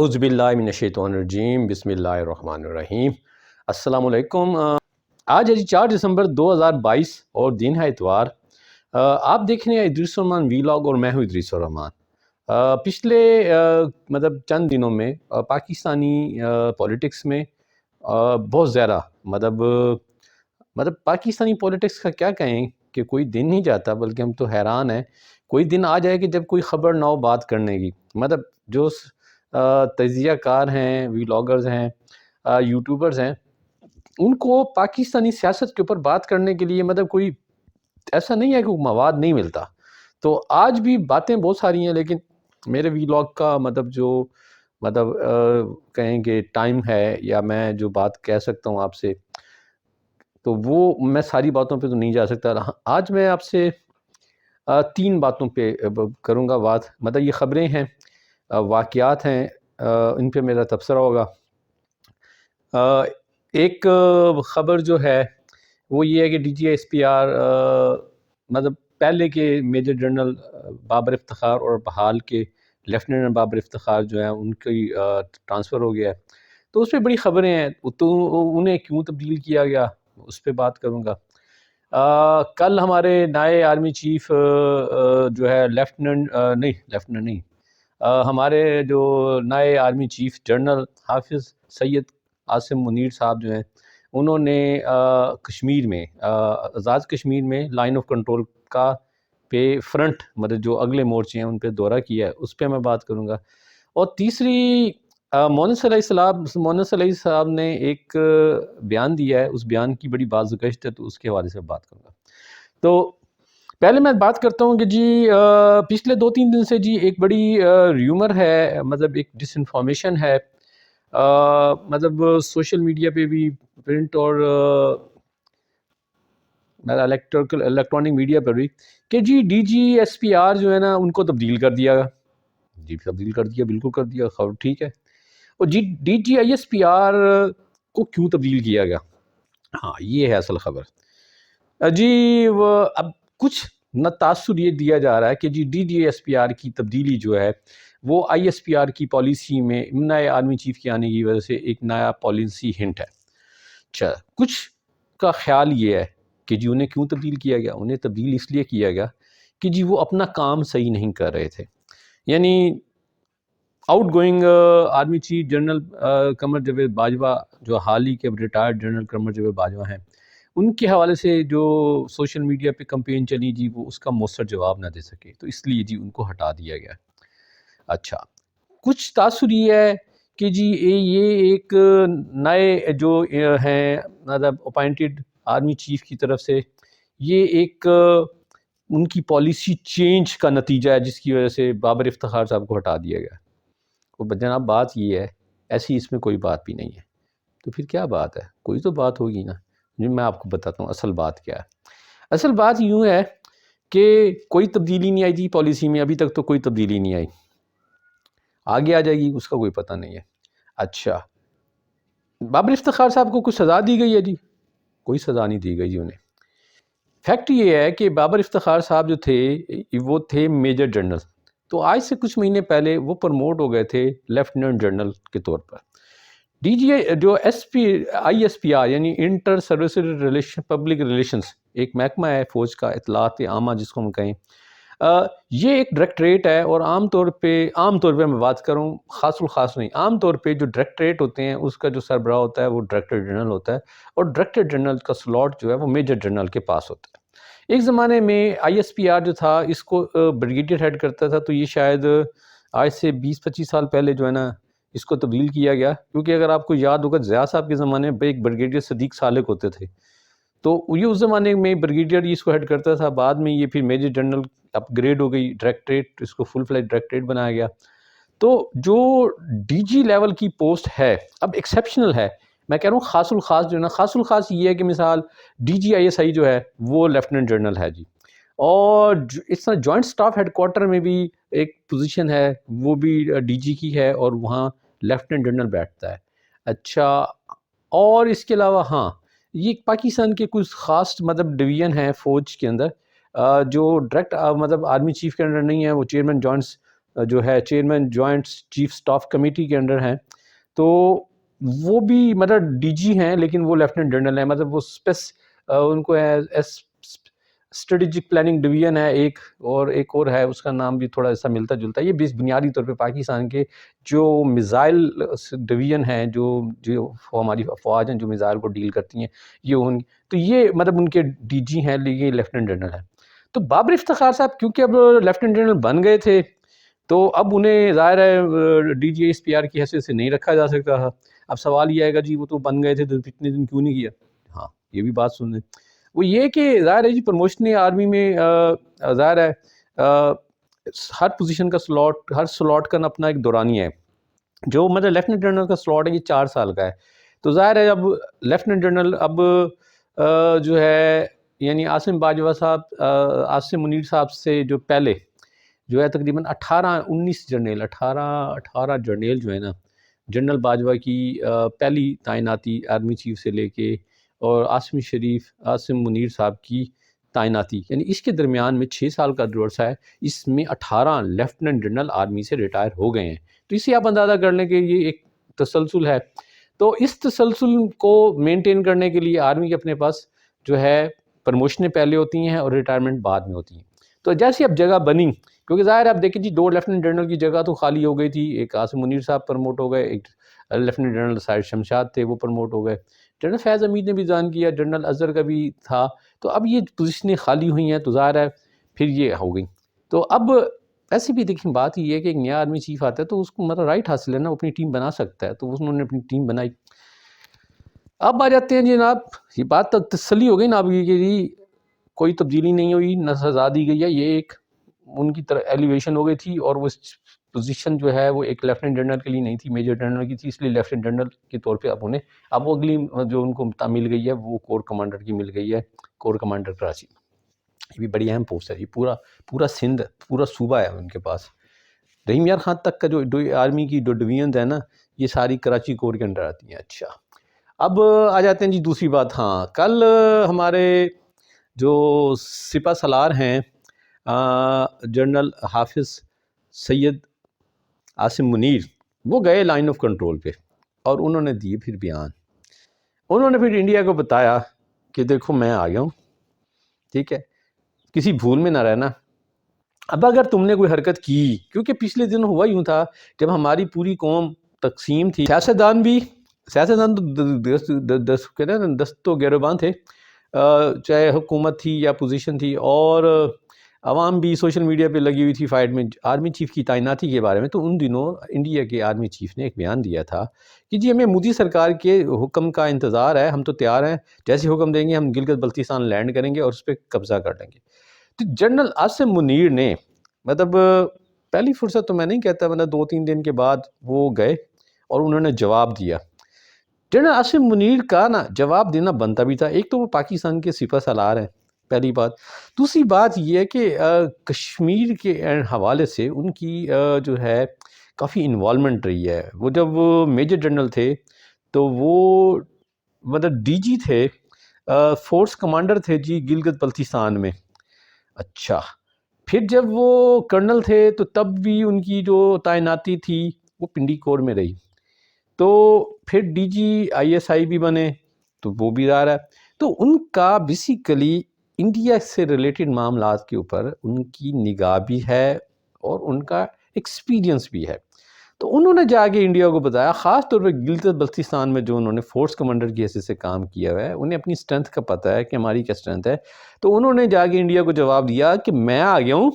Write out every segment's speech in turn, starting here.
اعوذ باللہ من الشیطان الرجیم، بسم اللہ الرحمن الرحیم۔ السلام علیکم۔ آج ہے جی 4 دسمبر 2022 اور دن ہے اتوار۔ آپ دیکھ رہے ہیں ادریس الرحمان ویلاگ اور میں ہوں ادریس الرحمان۔ پچھلے چند دنوں میں پاکستانی پولیٹکس میں بہت زیادہ پاکستانی پولیٹکس کا کیا کہیں کہ کوئی دن نہیں جاتا، بلکہ ہم تو حیران ہیں کوئی دن آ جائے کہ جب کوئی خبر نہ ہو بات کرنے کی۔ جو تجزیہ کار ہیں، ویلاگرز ہیں، یوٹیوبرز ہیں، ان کو پاکستانی سیاست کے اوپر بات کرنے کے لیے کوئی ایسا نہیں ہے کہ وہ مواد نہیں ملتا۔ تو آج بھی باتیں بہت ساری ہیں، لیکن میرے ویلاگ کا کہیں کہ ٹائم ہے، یا میں جو بات کہہ سکتا ہوں آپ سے، تو وہ میں ساری باتوں پہ تو نہیں جا سکتا۔ آج میں آپ سے 3 باتوں پہ کروں گا بات۔ یہ خبریں ہیں، واقعات ہیں، ان پہ میرا تبصرہ ہوگا۔ ایک خبر جو ہے وہ یہ ہے کہ D G S P R پہلے کے میجر جنرل بابر افتخار اور بحال کے لیفٹیننٹ بابر افتخار جو ہیں ان کی ٹرانسفر ہو گیا ہے، تو اس پہ بڑی خبریں ہیں، تو انہیں کیوں تبدیل کیا گیا اس پہ بات کروں گا۔ کل ہمارے نئے آرمی چیف جو ہے ہمارے جو نئے آرمی چیف جنرل حافظ سید عاصم منیر صاحب جو ہیں، انہوں نے کشمیر میں آزاد کشمیر میں لائن آف کنٹرول کا پہ فرنٹ جو اگلے مورچے ہیں ان پہ دورہ کیا ہے، اس پہ میں بات کروں گا۔ اور تیسری، مونس علیہ صاحب نے ایک بیان دیا ہے، اس بیان کی بڑی بازگشت ہے، تو اس کے حوالے سے بات کروں گا۔ تو پہلے میں بات کرتا ہوں کہ جی پچھلے 2-3 دن سے جی ایک بڑی ریومر ہے، ایک ڈس انفارمیشن ہے، سوشل میڈیا پہ بھی، پرنٹ اور الیکٹرانک میڈیا پر بھی، کہ جی D G S P R جو ہے نا ان کو تبدیل کر دیا گیا۔ جی تبدیل کر دیا، بالکل کر دیا، خبر ٹھیک ہے۔ اور جی D G I S P R کو کیوں تبدیل کیا گیا؟ ہاں، یہ ہے اصل خبر جی۔ اب کچھ تاثر یہ دیا جا رہا ہے کہ جی D G S P R کی تبدیلی جو ہے وہ آئی ایس پی آر کی پالیسی میں نئے آرمی چیف کے آنے کی وجہ سے ایک نیا پالیسی ہنٹ ہے۔ اچھا، کچھ کا خیال یہ ہے کہ جی انہیں کیوں تبدیل کیا گیا؟ انہیں تبدیل اس لیے کیا گیا کہ جی وہ اپنا کام صحیح نہیں کر رہے تھے۔ یعنی out going army chief general Qamar Javed Bajwa, جو حال ہی کے ریٹائرڈ جنرل قمر جاوید باجوہ ہیں، ان کے حوالے سے جو سوشل میڈیا پہ کمپین چلی جی وہ اس کا مؤثر جواب نہ دے سکے، تو اس لیے جی ان کو ہٹا دیا گیا۔ اچھا، کچھ تاثر یہ ہے کہ جی یہ ایک نئے جو ہیں اپائنٹڈ آرمی چیف کی طرف سے یہ ایک ان کی پالیسی چینج کا نتیجہ ہے، جس کی وجہ سے بابر افتخار صاحب کو ہٹا دیا گیا۔ جناب بات یہ ہے، ایسی اس میں کوئی بات بھی نہیں ہے، تو پھر کیا بات ہے؟ کوئی تو بات ہوگی نا۔ میں آپ کو بتاتا ہوں اصل بات کیا ہے۔ اصل بات یوں ہے کہ کوئی تبدیلی نہیں آئی تھی پالیسی میں، ابھی تک تو کوئی تبدیلی نہیں آئی، آگے آ جائے گی اس کا کوئی پتہ نہیں ہے۔ اچھا، بابر افتخار صاحب کو کچھ سزا دی گئی ہے؟ جی کوئی سزا نہیں دی گئی جی انہیں۔ فیکٹ یہ ہے کہ بابر افتخار صاحب جو تھے وہ تھے میجر جنرل، تو آج سے کچھ مہینے پہلے وہ پروموٹ ہو گئے تھے لیفٹیننٹ جنرل کے طور پر۔ ڈی جی جو آئی ایس پی آر یعنی انٹر سروسز پبلک ریلیشنز، ایک محکمہ ہے فوج کا، اطلاعات عامہ جس کو ہم کہیں، یہ ایک ڈائریکٹریٹ ہے، اور عام طور پہ میں بات کروں، خاص الخاص نہیں، عام طور پہ جو ڈائریکٹریٹ ہوتے ہیں اس کا جو سربراہ ہوتا ہے وہ ڈائریکٹر جنرل ہوتا ہے، اور ڈائریکٹر جنرل کا سلاٹ جو ہے وہ میجر جنرل کے پاس ہوتا ہے۔ ایک زمانے میں آئی ایس پی آر جو تھا اس کو بریگیڈیئر ہیڈ کرتا تھا، تو یہ شاید آج سے 20-25 سال پہلے جو ہے نا اس کو تبدیل کیا گیا، کیونکہ اگر آپ کو یاد ہوگا ضیاء صاحب کے زمانے میں ایک بریگیڈیئر صدیق سالک ہوتے تھے، تو یہ اس زمانے میں بریگیڈیئر اس کو ہیڈ کرتا تھا، بعد میں یہ پھر میجر جنرل اپ گریڈ ہو گئی، ڈائریکٹریٹ، اس کو فل فلیج ڈائریکٹریٹ بنایا گیا۔ تو جو ڈی جی لیول کی پوسٹ ہے اب ایکسیپشنل ہے، میں کہہ رہا ہوں خاص الخاص جو ہے نا، خاص الخاص یہ ہے کہ مثال D G I S I جو ہے وہ لیفٹیننٹ جنرل ہے جی، اور اس طرح جوائنٹ سٹاف ہیڈ کوارٹر میں بھی ایک پوزیشن ہے، وہ بھی ڈی جی کی ہے، اور وہاں لیفٹیننٹ جنرل بیٹھتا ہے۔ اچھا، اور اس کے علاوہ ہاں، یہ پاکستان کے کچھ خاص ڈویژن ہیں فوج کے اندر جو ڈائریکٹ آرمی چیف کے انڈر نہیں ہے، وہ چیئرمین جوائنٹ جو ہے chairman joint chief staff committee کے انڈر ہیں، تو وہ بھی مطلب ڈی جی ہیں لیکن وہ لیفٹیننٹ جنرل ہیں، مطلب وہ ان کو اسٹریٹجک پلاننگ ڈویژن ہے ایک اور ہے، اس کا نام بھی تھوڑا ایسا ملتا جلتا ہے۔ یہ بنیادی طور پہ پاکستان کے جو میزائل ڈویژن ہیں، جو ہماری افواج ہیں جو میزائل کو ڈیل کرتی ہیں، تو یہ مطلب ان کے ڈی جی ہیں، یہ لیفٹیننٹ جنرل ہیں۔ تو بابر افتخار صاحب کیونکہ اب لیفٹیننٹ جنرل بن گئے تھے، تو اب انہیں ظاہر ہے D G S P R کی حیثیت سے نہیں رکھا جا سکتا تھا۔ اب سوال یہ آئے گا جی وہ تو بن گئے تھے تو اتنے دن کیوں نہیں کیا؟ ہاں یہ بھی بات سن لیں۔ وہ یہ کہ ظاہر ہے جی پروموشن آرمی میں ظاہر ہے ہر پوزیشن کا ہر سلاٹ کا اپنا ایک دورانیہ ہے۔ جو مطلب لیفٹیننٹ جنرل کا سلاٹ ہے یہ 4 سال کا ہے، تو ظاہر ہے اب لیفٹیننٹ جنرل اب جو ہے یعنی عاصم باجوہ صاحب، عاصم منیر صاحب سے جو پہلے جو ہے تقریباً 19 جرنیل جو ہے نا، جنرل باجوہ کی پہلی تعیناتی آرمی چیف سے لے کے اور عاصم منیر صاحب کی تعیناتی، یعنی اس کے درمیان میں 6 سال کا جو عرصہ ہے، اس میں 18 لیفٹیننٹ جنرل آرمی سے ریٹائر ہو گئے ہیں۔ تو اسے آپ اندازہ کر لیں کہ یہ ایک تسلسل ہے۔ تو اس تسلسل کو مینٹین کرنے کے لیے آرمی کے اپنے پاس جو ہے پروموشنیں پہلے ہوتی ہیں اور ریٹائرمنٹ بعد میں ہوتی ہیں۔ تو جیسی اب جگہ بنی، کیونکہ ظاہر آپ دیکھیں جی 2 لیفٹیننٹ جنرل کی جگہ تو خالی ہو گئی تھی، ایک عاصم منیر صاحب پروموٹ ہو گئے، ایک لیفٹیننٹ جنرل ساحر شمشاد تھے وہ پروموٹ ہو گئے، جنرل فیض حمید نے بھی جوائن کیا، جنرل اظہر کا بھی تھا، تو اب یہ پوزیشنیں خالی ہوئی ہیں، تو ظاہر ہے پھر یہ ہو گئی۔ تو اب ایسی بھی دیکھیں بات یہ ہے کہ ایک نیا آرمی چیف آتا ہے تو اس کو مطلب رائٹ حاصل ہے نا، وہ اپنی ٹیم بنا سکتا ہے، تو انہوں نے اپنی ٹیم بنائی۔ اب آ جاتے ہیں جناب، یہ بات تک تسلی ہو گئی نا آپ کی کہ جی کوئی تبدیلی نہیں ہوئی، نہ سزا دی گئی ہے، یہ ایک ان کی طرح ایلیویشن ہو گئی تھی، اور وہ پوزیشن جو ہے وہ ایک لیفٹیننٹ جنرل کے لیے نہیں تھی، میجر جنرل کی تھی، اس لیے لیفٹیننٹ جنرل کے طور پہ اب وہ اگلی جو ان کو مل گئی ہے وہ کور کمانڈر کی مل گئی ہے، کور کمانڈر کراچی۔ یہ بھی بڑی اہم پوسٹ ہے، یہ پورا سندھ پورا صوبہ ہے ان کے پاس۔ رحیم یار خان تک کا جو آرمی کی جو ڈویژنز ہیں نا، یہ ساری کراچی کور کے انڈر آتی ہیں۔ اچھا اب آ جاتے ہیں جی دوسری بات۔ ہاں کل ہمارے جو سپہ سالار ہیں جنرل حافظ سید عاصم منیر، وہ گئے لائن آف کنٹرول پہ اور انہوں نے دیے پھر بیان، انہوں نے پھر انڈیا کو بتایا کہ دیکھو میں آ گیا ہوں، ٹھیک ہے، کسی بھول میں نہ رہنا۔ اب اگر تم نے کوئی حرکت کی، کیونکہ پچھلے دن ہوا یوں تھا جب ہماری پوری قوم تقسیم تھی، سیاستدان تو کہتے ہیں نا دست و گریباں تھے، چاہے حکومت تھی یا پوزیشن تھی، اور عوام بھی سوشل میڈیا پہ لگی ہوئی تھی فائٹ میں آرمی چیف کی تعیناتی کے بارے میں۔ تو ان دنوں انڈیا کے آرمی چیف نے ایک بیان دیا تھا کہ جی ہمیں مودی سرکار کے حکم کا انتظار ہے، ہم تو تیار ہیں، جیسے حکم دیں گے ہم گلگت بلتستان لینڈ کریں گے اور اس پہ قبضہ کر لیں گے۔ تو جنرل عاصم منیر نے مطلب پہلی فرصت تو میں نہیں کہتا، مطلب 2-3 دن کے بعد وہ گئے اور انہوں نے جواب دیا۔ جنرل عاصم منیر کا نا جواب دینا بنتا بھی تھا، ایک تو وہ پاکستان کے سپہ سالار ہیں، پہلی بات۔ دوسری بات یہ ہے کہ کشمیر کے حوالے سے ان کی جو ہے کافی انوالومنٹ رہی ہے۔ وہ جب میجر جنرل تھے تو وہ مطلب ڈی جی تھے، فورس کمانڈر تھے جی گلگت بلتستان میں۔ اچھا پھر جب وہ کرنل تھے تو تب بھی ان کی جو تعیناتی تھی وہ پنڈی کور میں رہی، تو پھر D G I S I بھی بنے، تو وہ بھی ظاہر ہے۔ تو ان کا بیسیکلی انڈیا سے ریلیٹڈ معاملات کے اوپر ان کی نگاہ بھی ہے اور ان کا ایکسپیرینس بھی ہے۔ تو انہوں نے جا کے انڈیا کو بتایا، خاص طور پہ گلگت بلتستان میں جو انہوں نے فورس کمانڈر کی حیثیت سے کام کیا ہوا ہے، انہیں اپنی اسٹرینتھ کا پتہ ہے کہ ہماری کیا اسٹرینتھ ہے۔ تو انہوں نے جا کے انڈیا کو جواب دیا کہ میں آ گیا ہوں،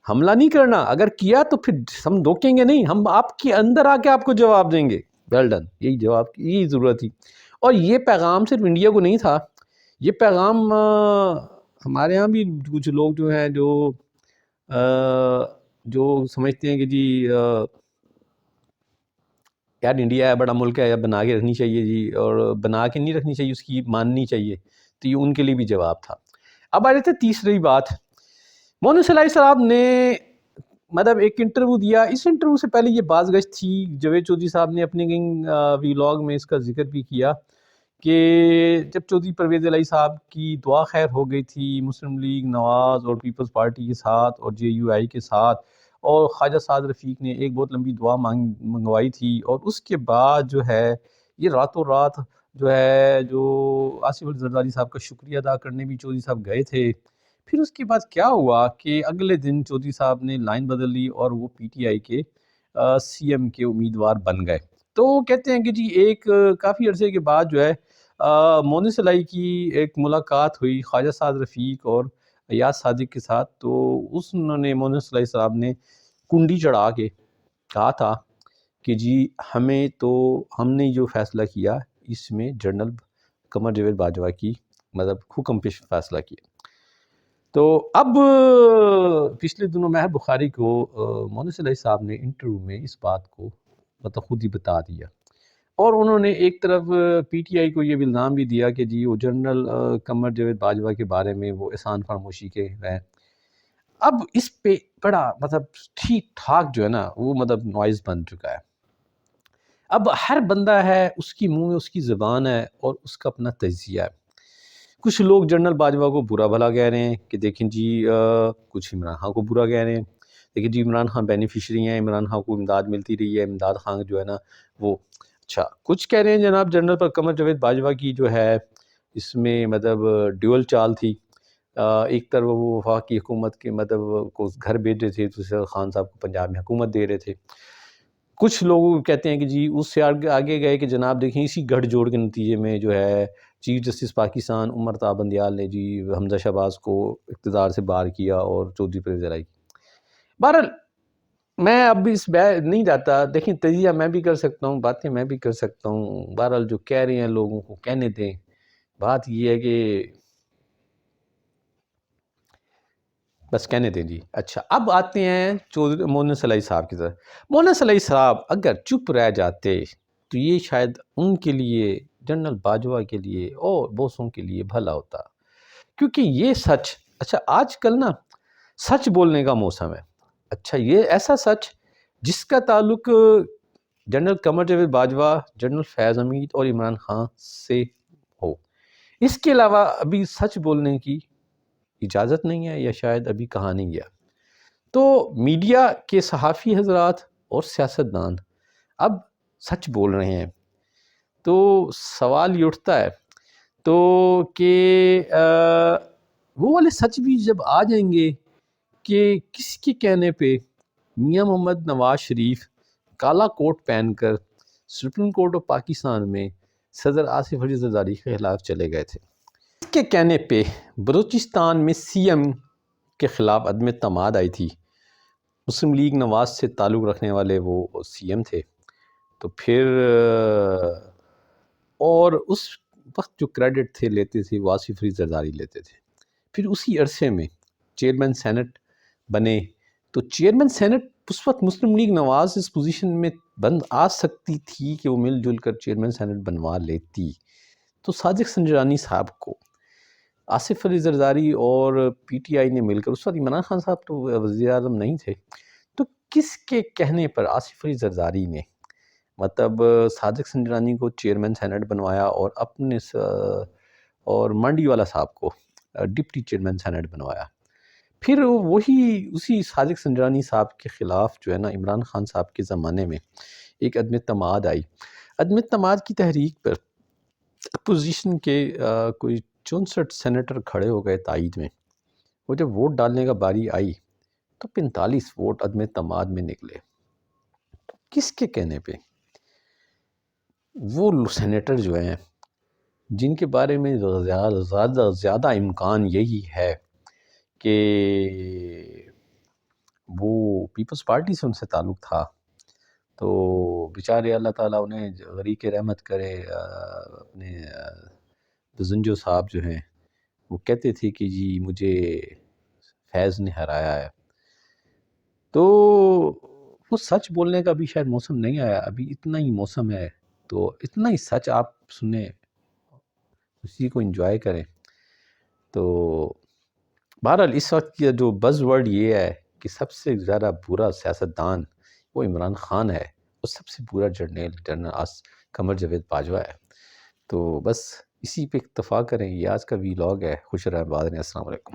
حملہ نہیں کرنا، اگر کیا تو پھر ہم روکیں گے نہیں، ہم آپ کے اندر آ کے آپ کو جواب دیں گے۔ ویل ڈن، یہی جواب کی یہی ضرورت تھی۔ اور یہ پیغام صرف انڈیا کو نہیں تھا، یہ پیغام ہمارے ہاں بھی کچھ لوگ جو ہیں جو سمجھتے ہیں کہ جی یار انڈیا ہے بڑا ملک ہے، یا بنا کے رکھنی چاہیے جی، اور بنا کے نہیں رکھنی چاہیے، اس کی ماننی چاہیے، تو یہ ان کے لیے بھی جواب تھا۔ اب آ رہے تھے تیسری بات، مونو صلاحی صاحب نے مطلب ایک انٹرویو دیا۔ اس انٹرویو سے پہلے یہ باز گشت تھی، جاوید چودھری صاحب نے اپنے ویلاگ میں اس کا ذکر بھی کیا کہ جب چودھری پرویز الہی صاحب کی دعا خیر ہو گئی تھی مسلم لیگ، نواز اور پیپلز پارٹی کے ساتھ اور جے یو آئی کے ساتھ، اور خواجہ سعد رفیق نے ایک بہت لمبی دعا منگوائی تھی، اور اس کے بعد جو ہے یہ راتوں رات جو آصف علی زرداری صاحب کا شکریہ ادا کرنے بھی چودھری صاحب گئے تھے۔ پھر اس کے بعد کیا ہوا کہ اگلے دن چودھری صاحب نے لائن بدل لی اور وہ پی ٹی آئی کے سی ایم کے امیدوار بن گئے۔ تو کہتے ہیں کہ جی ایک کافی عرصے کے بعد جو ہے مونس علائی کی ایک ملاقات ہوئی خواجہ سعد رفیق اور ایاز صادق کے ساتھ، تو انہوں نے مونس علائی صاحب نے کنڈی چڑھا کے کہا تھا کہ جی ہم نے جو فیصلہ کیا اس میں جنرل قمر جاوید باجوہ کی حکم پہ فیصلہ کیا۔ تو اب پچھلے دنوں ماہر بخاری کو مونس علائی صاحب نے انٹرویو میں اس بات کو خود ہی بتا دیا، اور انہوں نے ایک طرف پی ٹی آئی کو یہ الزام بھی دیا کہ جی وہ جنرل قمر جاوید باجوہ کے بارے میں وہ احسان فراموشی کے ہیں۔ اب اس پہ بڑا ٹھیک ٹھاک جو ہے نا وہ نوائز بن چکا ہے۔ اب ہر بندہ ہے، اس کی منہ میں اس کی زبان ہے اور اس کا اپنا تجزیہ ہے۔ کچھ لوگ جنرل باجوہ کو برا بھلا کہہ رہے ہیں کہ دیکھیں جی، کچھ عمران خان کو برا کہہ رہے ہیں، لیکن جی عمران خان بینیفیشری ہیں، عمران خان کو امداد ملتی رہی ہے، امداد خان جو ہے نا وہ اچھا۔ کچھ کہہ رہے ہیں جناب جنرل پر قمر جاوید باجوہ کی جو ہے اس میں ڈیول چال تھی۔ ایک طرف وہ وفاقی حکومت کے کو گھر بھیج رہے تھے، دوسرے خان صاحب کو پنجاب میں حکومت دے رہے تھے۔ کچھ لوگ کہتے ہیں کہ جی اس سے آگے گئے کہ جناب دیکھیں اسی گھڑ جوڑ کے نتیجے میں جو ہے چیف جسٹس پاکستان عمر تا بندیال نے جی حمزہ شہباز کو اقتدار سے باہر کیا اور چودھری پرویز الہی۔ بہرحال میں اب اس نہیں جاتا، دیکھیں تجزیہ میں بھی کر سکتا ہوں، باتیں میں بھی کر سکتا ہوں، بہرحال جو کہہ رہے ہیں لوگوں کو کہنے دیں۔ بات یہ ہے کہ بس کہنے دیں جی۔ اچھا اب آتے ہیں مونس علائی صاحب کی طرف۔ مونس علائی صاحب اگر چپ رہ جاتے تو یہ شاید ان کے لیے، جنرل باجوہ کے لیے اور بوسوں کے لیے بھلا ہوتا، کیونکہ یہ سچ، اچھا آج کل نا سچ بولنے کا موسم ہے۔ اچھا یہ ایسا سچ جس کا تعلق جنرل قمر جاوید باجوہ، جنرل فیض حمید اور عمران خان سے ہو، اس کے علاوہ ابھی سچ بولنے کی اجازت نہیں ہے، یا شاید ابھی کہا نہیں گیا۔ تو میڈیا کے صحافی حضرات اور سیاستدان اب سچ بول رہے ہیں، تو سوال یہ اٹھتا ہے تو کہ وہ والے سچ بھی جب آ جائیں گے کہ کس کے کہنے پہ میاں محمد نواز شریف کالا کوٹ پہن کر سپریم کورٹ آف پاکستان میں صدر آصف علی زرداری کے خلاف چلے گئے تھے، اس کے کہنے پہ بلوچستان میں سی ایم کے خلاف عدم اعتماد آئی تھی، مسلم لیگ نواز سے تعلق رکھنے والے وہ سی ایم تھے، تو پھر اور اس وقت جو کریڈٹ تھے لیتے تھے وہ آصف علی زرداری لیتے تھے۔ پھر اسی عرصے میں چیئرمین سینٹ بنے، تو چیئرمین سینٹ اس وقت مسلم لیگ نواز اس پوزیشن میں بند آ سکتی تھی کہ وہ مل جل کر چیئرمین سینٹ بنوا لیتی، تو صادق سنجرانی صاحب کو آصف علی زرداری اور پی ٹی آئی نے مل کر، اس وقت عمران خان صاحب تو وزیر اعظم نہیں تھے، تو کس کے کہنے پر آصف علی زرداری نے صادق سنجرانی کو چیئرمین سینٹ بنوایا اور اپنے اور مانڈی والا صاحب کو ڈپٹی چیئرمین سینٹ بنوایا۔ پھر اسی صادق سنجرانی صاحب کے خلاف جو ہے نا عمران خان صاحب کے زمانے میں ایک عدم اعتماد آئی۔ عدم اعتماد کی تحریک پر اپوزیشن کے کوئی 64 سینیٹر کھڑے ہو گئے تائید میں، وہ جب ووٹ ڈالنے کا باری آئی تو 45 ووٹ عدم اعتماد میں نکلے۔ کس کے کہنے پہ؟ وہ سینیٹر جو ہیں جن کے بارے میں زیادہ امکان یہی ہے کہ وہ پیپلز پارٹی سے ان سے تعلق تھا، تو بیچارے اللہ تعالیٰ انہیں غریق رحمت کرے، اپنے دزنجو صاحب جو ہیں وہ کہتے تھے کہ جی مجھے فیض نے ہرایا ہے، تو وہ سچ بولنے کا بھی شاید موسم نہیں آیا، ابھی اتنا ہی موسم ہے، تو اتنا ہی سچ آپ سنیں، اسی کو انجوائے کریں۔ تو بہرحال اس وقت کی جو بز ورڈ یہ ہے کہ سب سے زیادہ برا سیاستدان وہ عمران خان ہے، اور سب سے برا جنرل قمر جاوید باجوہ ہے۔ تو بس اسی پہ اکتفا کریں، یہ آج کا ویلاگ ہے۔ خوش رہیں، آباد رہیں، السلام علیکم۔